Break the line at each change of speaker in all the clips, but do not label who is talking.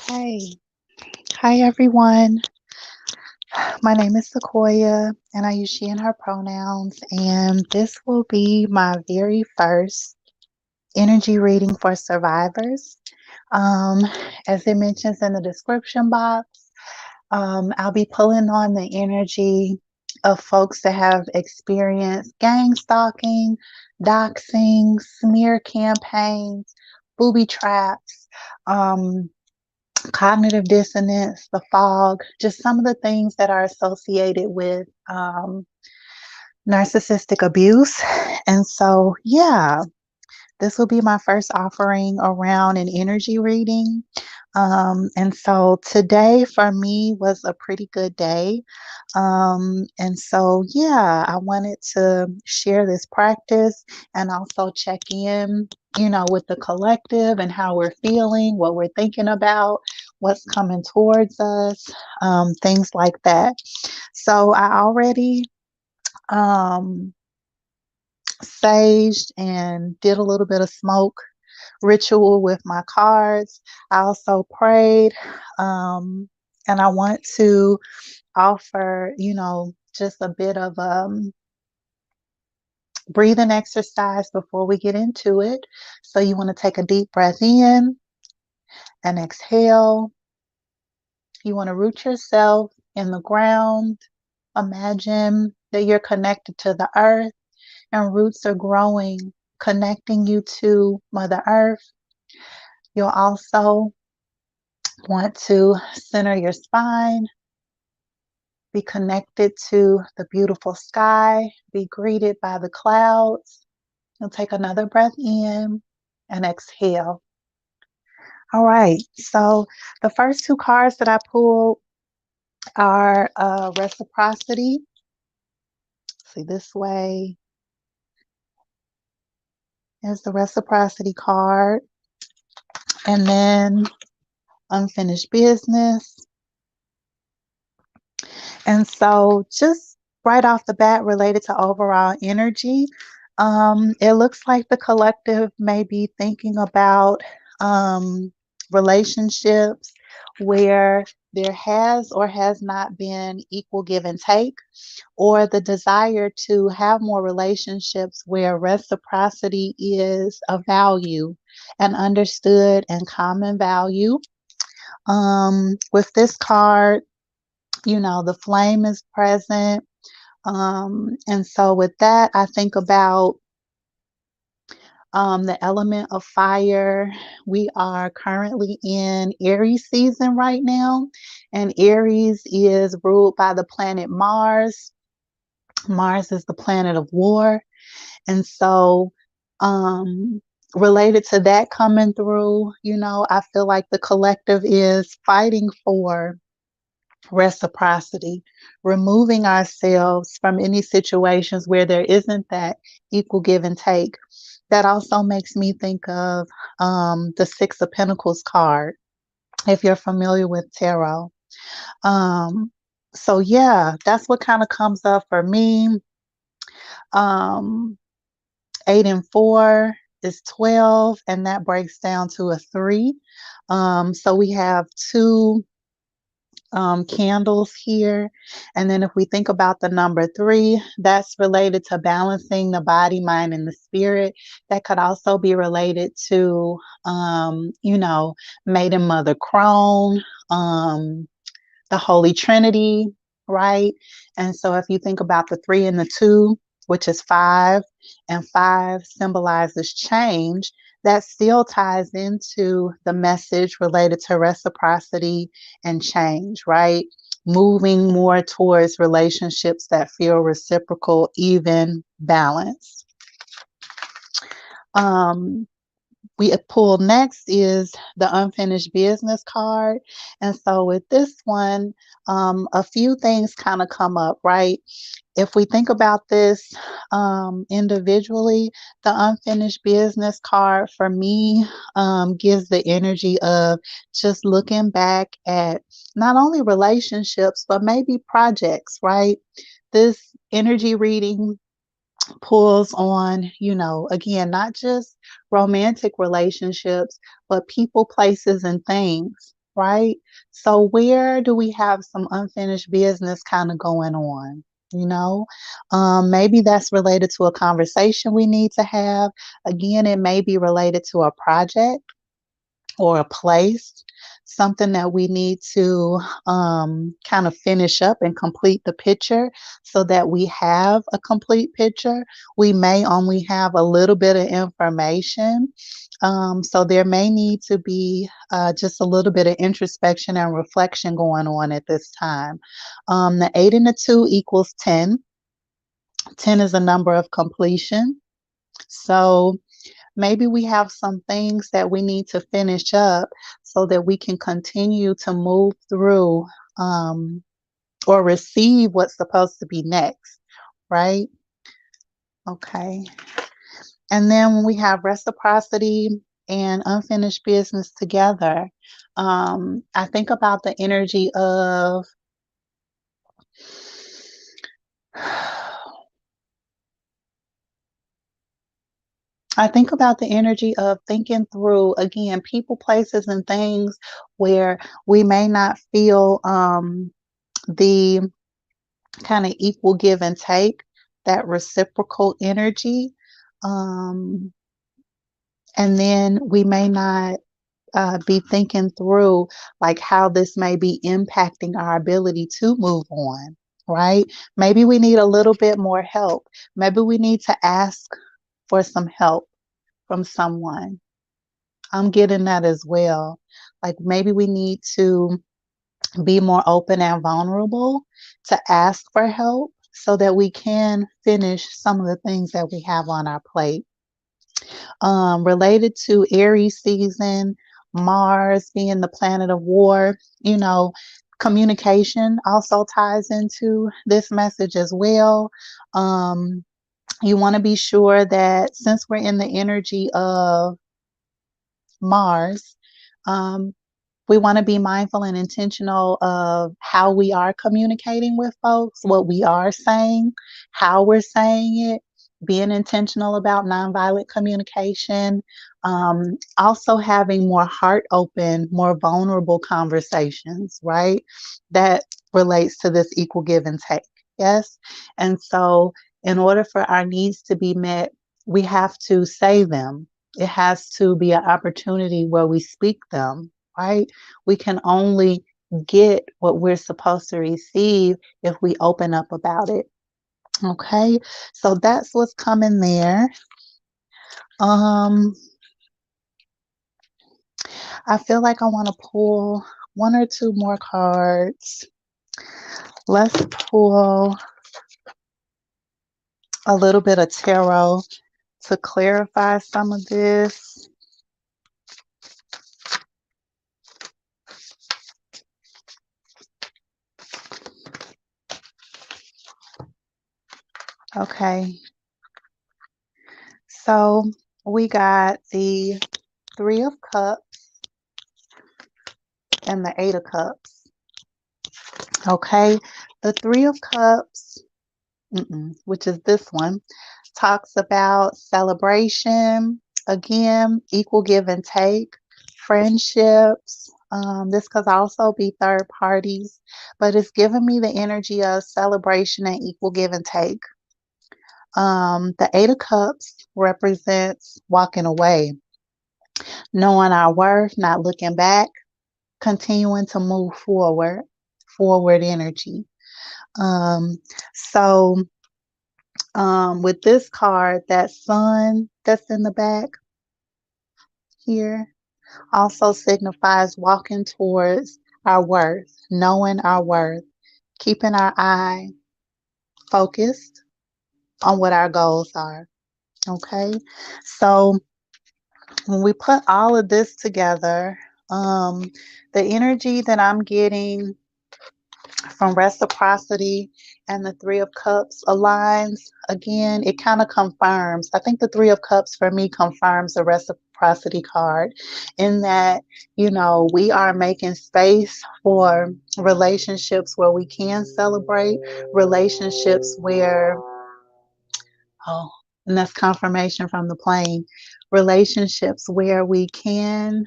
Hey, hi everyone. My name is Sequoia and I use she and her pronouns. And this will be my very first energy reading for survivors. Um, as it mentions in the description box, I'll be pulling on the energy of folks that have experienced gang stalking, doxing, smear campaigns, booby traps. Cognitive dissonance, the fog, just some of the things that are associated with narcissistic abuse. And so, yeah, this will be my first offering around an energy reading. And so today for me was a pretty good day. And so, yeah, I wanted to share this practice and also check in, with the collective and how we're feeling, what we're thinking about, what's coming towards us, things like that. So I already um, saged and did a little bit of smoke ritual with my cards. I also prayed. Um, and I want to offer, just a bit of breathing exercise before we get into it. So you want to take a deep breath in and exhale. You want to root yourself in the ground. Imagine that you're connected to the earth and roots are growing, connecting you to Mother Earth. You'll also want to center your spine, be connected to the beautiful sky, be greeted by the clouds. You'll take another breath in and exhale. All right, so the first two cards that I pulled are Reciprocity. See, this way is the Reciprocity card. And then Unfinished Business. And so just right off the bat, related to overall energy, it looks like the collective may be thinking about relationships where there has or has not been equal give and take, or the desire to have more relationships where reciprocity is a value, an understood and common value. With this card, the flame is present. And so with that, I think about the element of fire. We are currently in Aries season right now, and Aries is ruled by the planet Mars. Mars is the planet of war. And so, related to that coming through, I feel like the collective is fighting for reciprocity, removing ourselves from any situations where there isn't that equal give and take. That also makes me think of the Six of Pentacles card, if you're familiar with tarot. Um, so, yeah, that's what kind of comes up for me. Um, 8 and 4 is 12, and that breaks down to a 3. So we have two candles here. And then if we think about the number 3, that's related to balancing the body, mind, and the spirit. That could also be related to, Maiden Mother Crone, the Holy Trinity, right? And so if you think about the 3 and the 2, which is 5, and 5 symbolizes change, that still ties into the message related to reciprocity and change, right? Moving more towards relationships that feel reciprocal, even, balanced. We pull next is the Unfinished Business card. And so with this one, a few things kind of come up, right? If we think about this individually, the Unfinished Business card for me gives the energy of just looking back at not only relationships, but maybe projects, right? This energy reading pulls on, again, not just romantic relationships, but people, places, and things. right? So where do we have some unfinished business kind of going on? You know, maybe that's related to a conversation we need to have. Again, it may be related to a project or a place, something that we need to kind of finish up and complete the picture so that we have a complete picture. We may only have a little bit of information. So there may need to be just a little bit of introspection and reflection going on at this time. The 8 and the 2 equals 10. 10 is a number of completion. So maybe we have some things that we need to finish up so that we can continue to move through or receive what's supposed to be next, right? Okay. And then when we have reciprocity and unfinished business together, I think about the energy of I think about the energy of thinking through, again, people, places, and things where we may not feel the kind of equal give and take, that reciprocal energy. Um, and then we may not be thinking through like how this may be impacting our ability to move on, right? Maybe we need a little bit more help. Maybe we need to ask for some help from someone. I'm getting that as well. Like maybe we need to be more open and vulnerable to ask for help so that we can finish some of the things that we have on our plate. Related to Aries season, Mars being the planet of war, you know, communication also ties into this message as well. Um, you want to be sure that since we're in the energy of Mars, um, we want to be mindful and intentional of how we are communicating with folks, what we are saying, how we're saying it, being intentional about nonviolent communication, also having more heart open, more vulnerable conversations, right? That relates to this equal give and take. Yes. And so, in order for our needs to be met, we have to say them. It has to be an opportunity where we speak them, right? We can only get what we're supposed to receive if we open up about it. Okay, so that's what's coming there. Um, I feel like I want to pull one or two more cards. Let's pull a little bit of tarot to clarify some of this. Okay, so we got the Three of Cups and the Eight of Cups. Okay, the Three of Cups, which is this one, talks about celebration, again, equal give and take, friendships. This could also be third parties, but it's giving me the energy of celebration and equal give and take. The Eight of Cups represents walking away, knowing our worth, not looking back, continuing to move forward, forward energy. Um, so with this card, that sun that's in the back here also signifies walking towards our worth, knowing our worth, keeping our eye focused on what our goals are. Okay, so when we put all of this together, the energy that I'm getting from reciprocity and the Three of Cups aligns, again, it kind of confirms. I think the Three of Cups for me confirms the reciprocity card in that, you know, we are making space for relationships where we can celebrate, relationships where, oh, and that's confirmation from the plane. relationships where we can,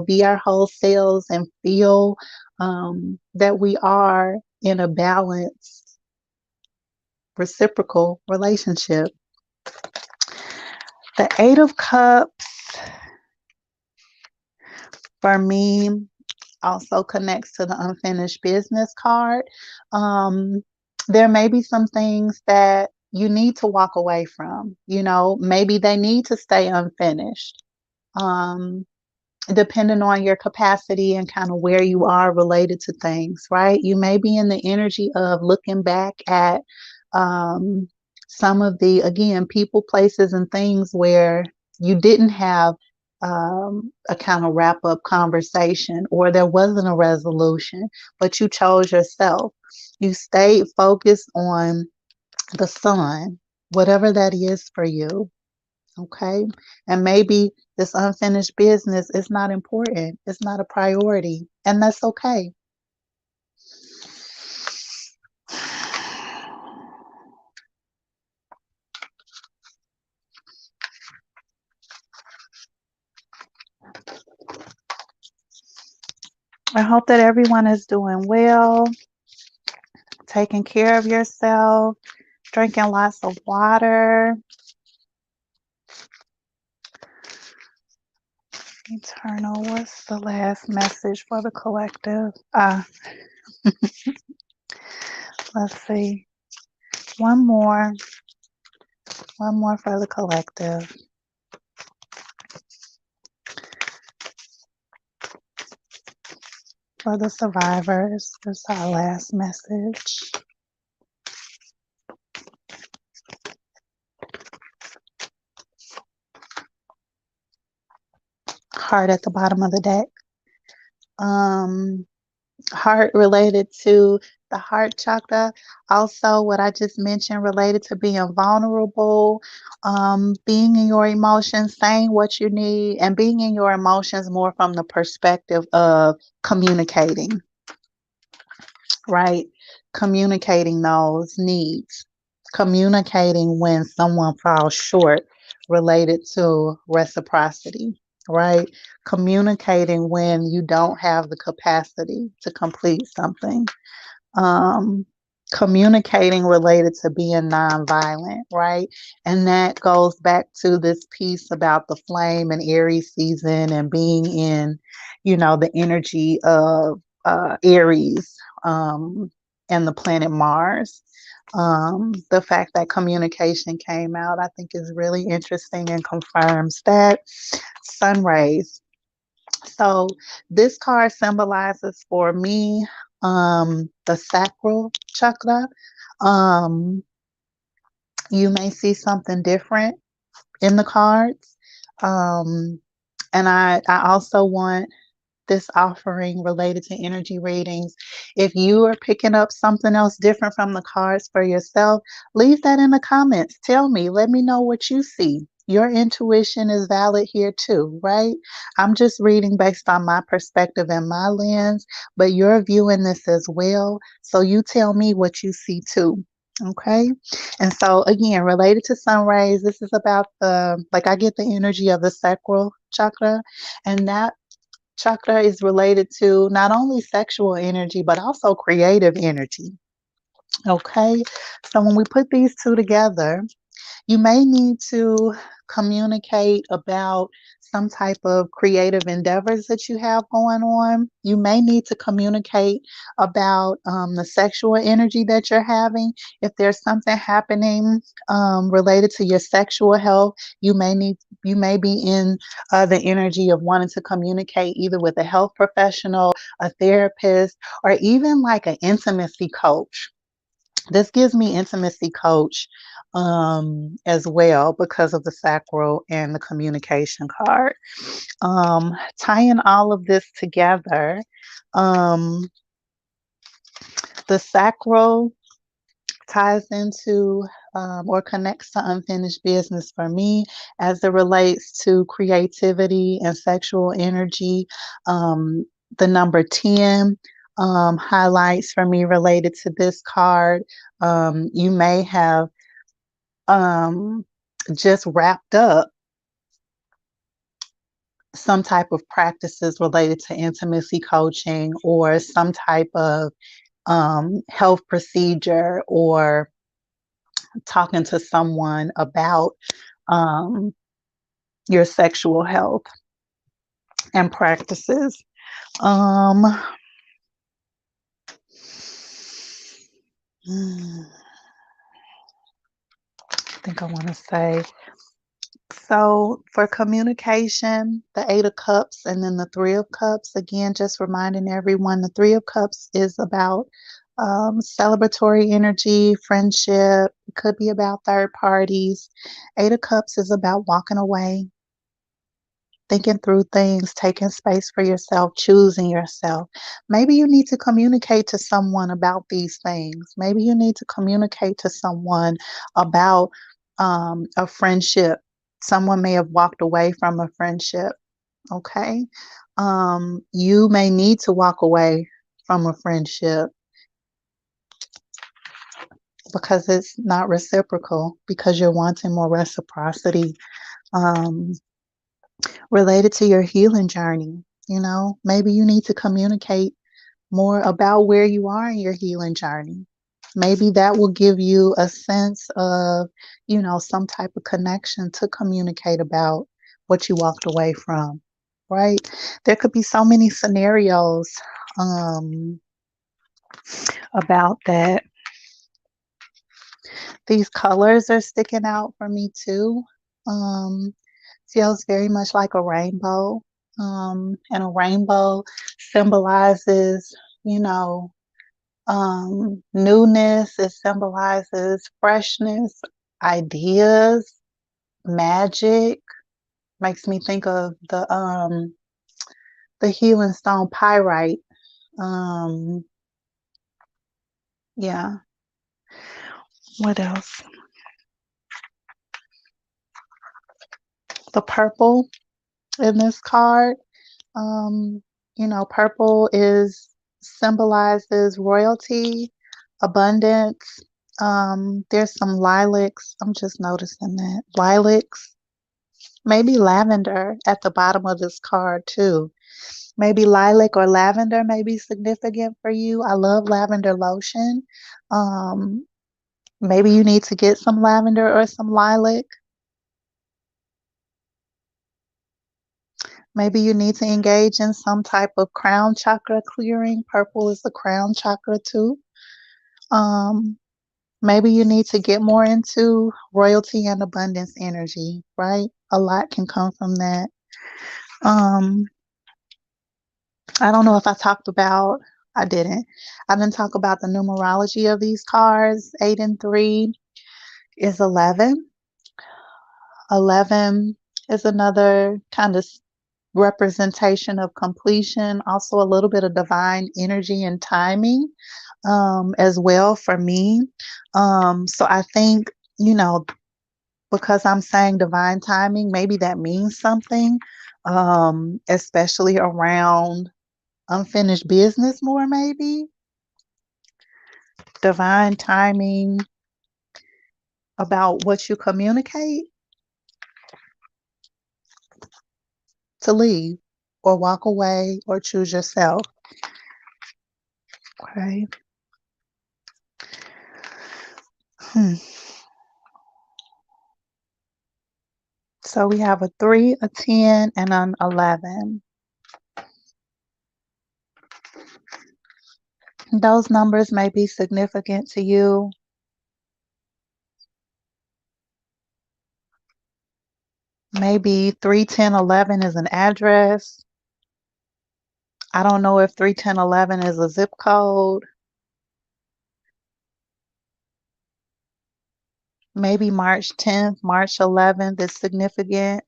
be our whole selves and feel that we are in a balanced, reciprocal relationship. The Eight of Cups for me also connects to the unfinished business card. There may be some things that you need to walk away from. Maybe they need to stay unfinished. Depending on your capacity and kind of where you are related to things, right? You may be in the energy of looking back at some of the, again, people, places, and things where you didn't have a kind of wrap up conversation, or there wasn't a resolution, but you chose yourself. You stayed focused on the sun, whatever that is for you. Okay. And maybe this unfinished business is not important. It's not a priority. And that's okay. I hope that everyone is doing well, taking care of yourself, drinking lots of water. Eternal, what's the last message for the collective? Let's see. One more for the collective. For the survivors, this is our last message. Heart at the bottom of the deck. Heart related to the heart chakra. Also, what I just mentioned related to being vulnerable, being in your emotions, saying what you need, and being in your emotions more from the perspective of communicating, right? Communicating those needs, communicating when someone falls short related to reciprocity, right? Communicating when you don't have the capacity to complete something. Communicating related to being nonviolent, right? And that goes back to this piece about the flame and Aries season and being in, the energy of Aries and the planet Mars. The fact that communication came out, I think, is really interesting and confirms that. Sun rays. So this card symbolizes for me the sacral chakra. You may see something different in the cards. And I also want this offering related to energy readings. If you are picking up something else different from the cards for yourself, leave that in the comments. Tell me, let me know what you see. Your intuition is valid here too, right? I'm just reading based on my perspective and my lens, but you're viewing this as well. So you tell me what you see too. Okay. And so again, related to sun rays, this is about I get the energy of the sacral chakra, and that chakra is related to not only sexual energy, but also creative energy. Okay. So when we put these two together, you may need to communicate about some type of creative endeavors that you have going on. You may need to communicate about the sexual energy that you're having. If there's something happening related to your sexual health, you may be in the energy of wanting to communicate either with a health professional, a therapist, or even like an intimacy coach. This gives me intimacy coach as well because of the sacral and the communication card. Tying all of this together, the sacral ties into or connects to unfinished business for me as it relates to creativity and sexual energy. The number 10 highlights for me related to this card. You may have just wrapped up some type of practices related to intimacy coaching or some type of health procedure or talking to someone about um, your sexual health and practices. Um, I think I want to say, so for communication, the Eight of Cups and then the Three of Cups, again, just reminding everyone the Three of Cups is about celebratory energy, friendship. It could be about third parties. Eight of Cups is about walking away, thinking through things, taking space for yourself, choosing yourself. Maybe you need to communicate to someone about these things. Maybe you need to communicate to someone about a friendship. Someone may have walked away from a friendship. Okay. You may need to walk away from a friendship because it's not reciprocal, because you're wanting more reciprocity. Um, Related to your healing journey. Maybe you need to communicate more about where you are in your healing journey. Maybe that will give you a sense of, some type of connection to communicate about what you walked away from, right? There could be so many scenarios about that. These colors are sticking out for me too. Um, Feels very much like a rainbow. And a rainbow symbolizes, you know, newness. It symbolizes freshness, ideas, magic. Makes me think of the healing stone pyrite. Um, yeah. What else? The purple in this card. Um, Purple is symbolizes royalty, abundance. There's some lilacs. I'm just noticing that. Lilacs, maybe lavender at the bottom of this card too. Maybe lilac or lavender may be significant for you. I love lavender lotion. Um, Maybe you need to get some lavender or some lilac. Maybe you need to engage in some type of crown chakra clearing. Purple is the crown chakra too. Um, Maybe you need to get more into royalty and abundance energy, right? A lot can come from that. Um, I don't know if I didn't. I didn't talk about the numerology of these cards. 8 and 3 is 11. 11 is another kind of representation of completion, also a little bit of divine energy and timing as well for me. So I think, because I'm saying divine timing, maybe that means something, especially around unfinished business more, maybe. Divine timing about what you communicate to leave or walk away or choose yourself. Okay. So we have a 3, a 10, and an 11. Those numbers may be significant to you. Maybe 3, 10, 11 is an address. I don't know if 3, 10, 11 is a zip code. Maybe March 10th, March 11th is significant.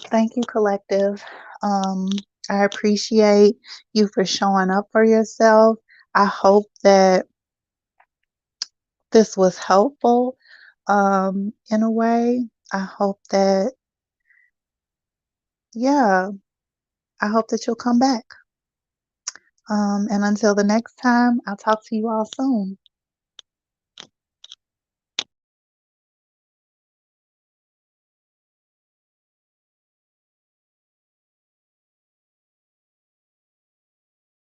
Thank you, collective. I appreciate you for showing up for yourself. I hope that this was helpful in a way. I hope that, yeah, I hope that you'll come back. And until the next time, I'll talk to you all soon.